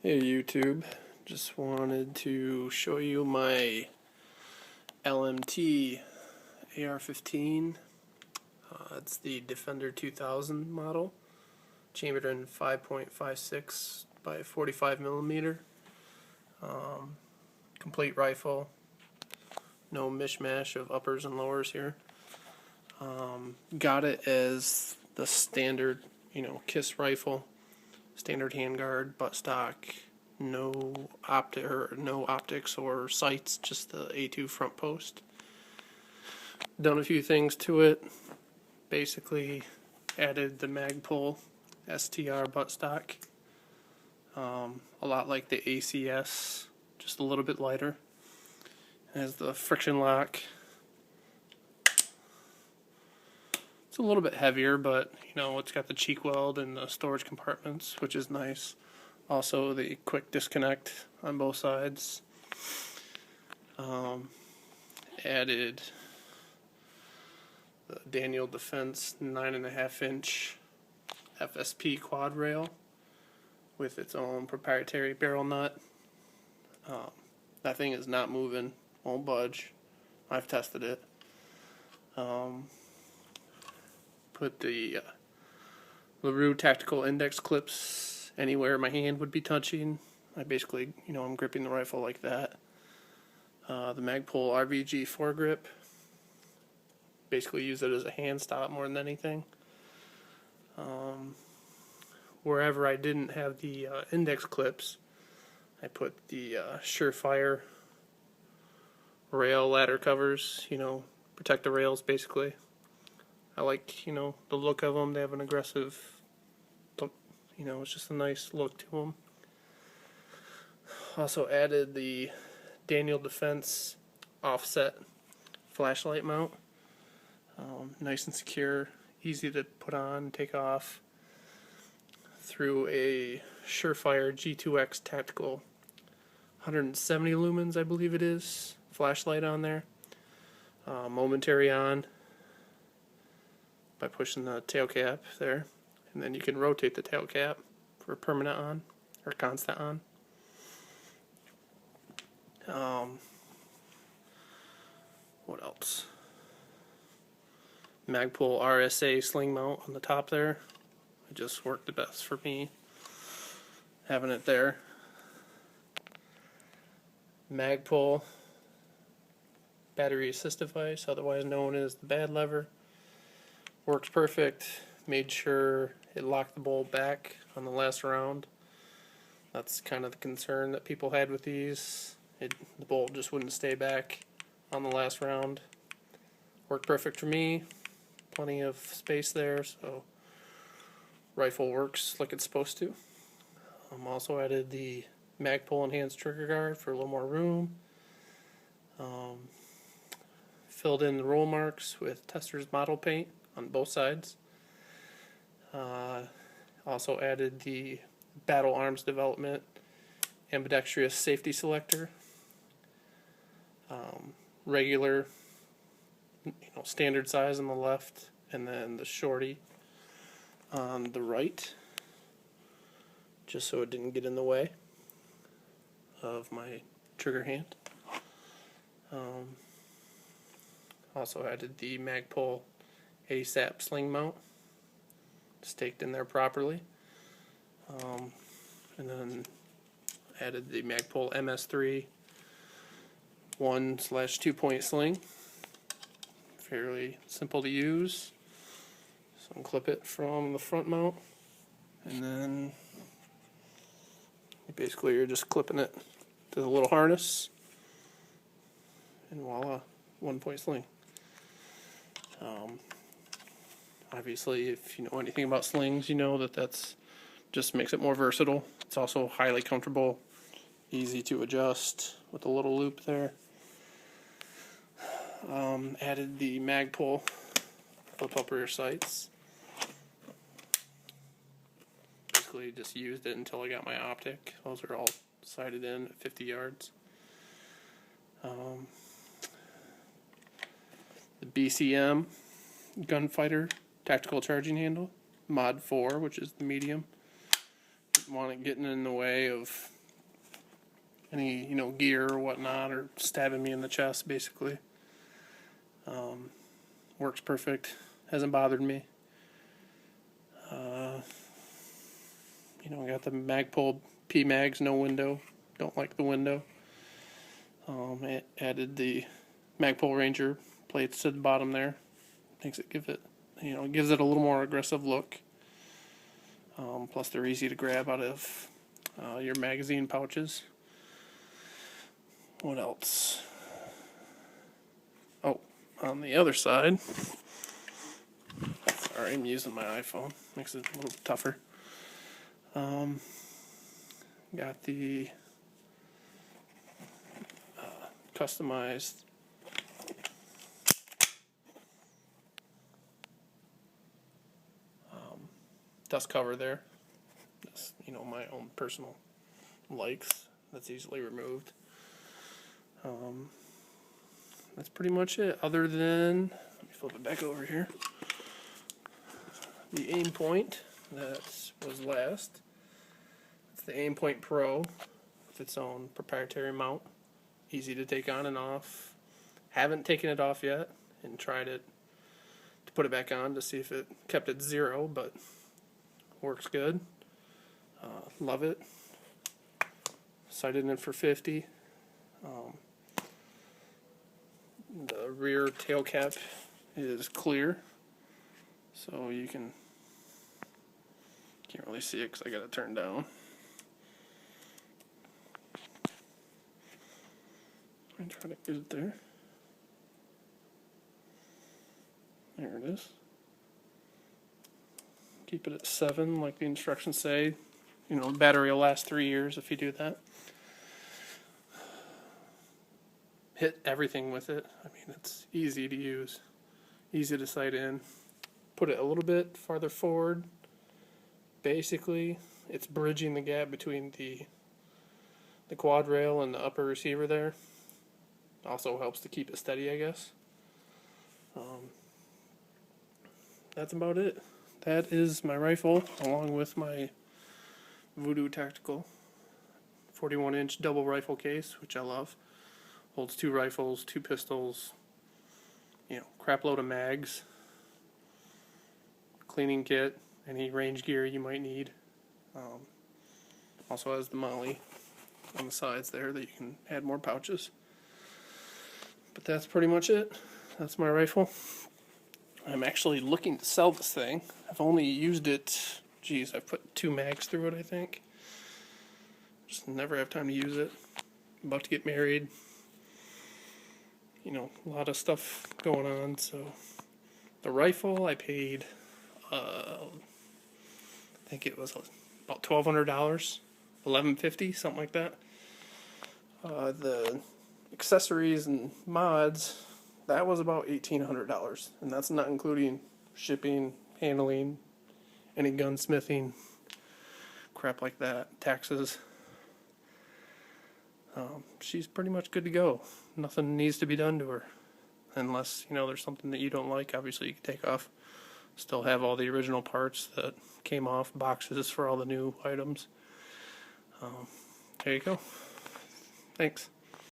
Hey YouTube, just wanted to show you my LMT AR-15. It's the Defender 2000 model, chambered in 5.56 by 45 millimeter. Complete rifle, no mishmash of uppers and lowers here. Got it as the standard, KISS rifle. Standard handguard, buttstock, no optics or sights, just the A2 front post. Done a few things to it. Basically added the Magpul STR buttstock. A lot like the ACS, just a little bit lighter. It has the friction lock. It's a little bit heavier, but it's got the cheek weld and the storage compartments, which is nice. Also the quick disconnect on both sides. Added the Daniel Defense 9.5-inch FSP quad rail with its own proprietary barrel nut. That thing is not moving, won't budge. I've tested it. Put the LaRue tactical index clips anywhere my hand would be touching. I basically, I'm gripping the rifle like that. The Magpul RVG foregrip. Basically use it as a hand stop more than anything. Wherever I didn't have the index clips, I put the Surefire rail ladder covers, protect the rails basically. I like, the look of them. They have an aggressive look, it's just a nice look to them. Also added the Daniel Defense offset flashlight mount. Nice and secure, easy to put on, take off. Through a Surefire G2X tactical 170 lumens, I believe it is, flashlight on there. Momentary on by pushing the tail cap there, and then you can rotate the tail cap for permanent on or constant on. What else? Magpul RSA sling mount on the top there. It just worked the best for me, having it there. Magpul battery assist device, otherwise known as the bad lever. Works perfect. Made sure it locked the bolt back on the last round. That's kind of the concern that people had with these. The bolt just wouldn't stay back on the last round. Worked perfect for me. Plenty of space there, so rifle works like it's supposed to. Also added the Magpul enhanced trigger guard for a little more room. Filled in the roll marks with Tester's model paint on both sides. Also added the Battle Arms Development ambidextrous safety selector. Regular, standard size on the left, and then the shorty on the right, just so it didn't get in the way of my trigger hand. Also added the Magpul ASAP sling mount, staked in there properly. And then added the Magpul MS3 1/2 point sling. Fairly simple to use. So unclip it from the front mount, and then basically you're just clipping it to the little harness, and voila, 1-point sling. Obviously, if you know anything about slings, you know that's just makes it more versatile. It's also highly comfortable, easy to adjust with a little loop there. Added the Magpul flip-up rear sights. Basically just used it until I got my optic. Those are all sighted in at 50 yards. The BCM Gunfighter tactical charging handle, mod 4, which is the medium. want it getting in the way of any, gear or whatnot, or stabbing me in the chest, basically. Works perfect. Hasn't bothered me. Got the Magpul P-Mags, no window. Don't like the window. Added the Magpul Ranger plates to the bottom there. Gives it a little more aggressive look. Plus they're easy to grab out of your magazine pouches. What else? Oh, on the other side, sorry, I'm using my iPhone. Makes it a little tougher. Got the customized dust cover there. Just, my own personal likes. That's easily removed. That's pretty much it. Other than, let me flip it back over here. The aim point that was last. It's the Aim Point Pro with its own proprietary mount. Easy to take on and off. Haven't taken it off yet and tried it to put it back on to see if it kept it 0, but works good. Love it. Sighted in for 50. The rear tail cap is clear, so you can't really see it because I got it turned down. I'm trying to get it there. There it is. Keep it at 7 like the instructions say. The battery will last 3 years if you do that. Hit everything with it. I mean, it's easy to use, easy to sight in. Put it a little bit farther forward. Basically, it's bridging the gap between the quad rail and the upper receiver there. Also helps to keep it steady, I guess. That's about it. That is my rifle, along with my Voodoo Tactical 41-inch double rifle case, which I love. Holds 2 rifles, 2 pistols, crap load of mags, cleaning kit, any range gear you might need. Also has the molly on the sides there that you can add more pouches. But that's pretty much it. That's my rifle. I'm actually looking to sell this thing. I've only used it, I've put 2 mags through it, I think. Just never have time to use it. About to get married. A lot of stuff going on, so the rifle I paid, I think it was about $1,200, $1,150, something like that. The accessories and mods, that was about $1,800, and that's not including shipping, handling, any gunsmithing, crap like that, taxes. She's pretty much good to go. Nothing needs to be done to her, unless there's something that you don't like. Obviously you can take off. Still have all the original parts that came off, boxes for all the new items. There you go. Thanks.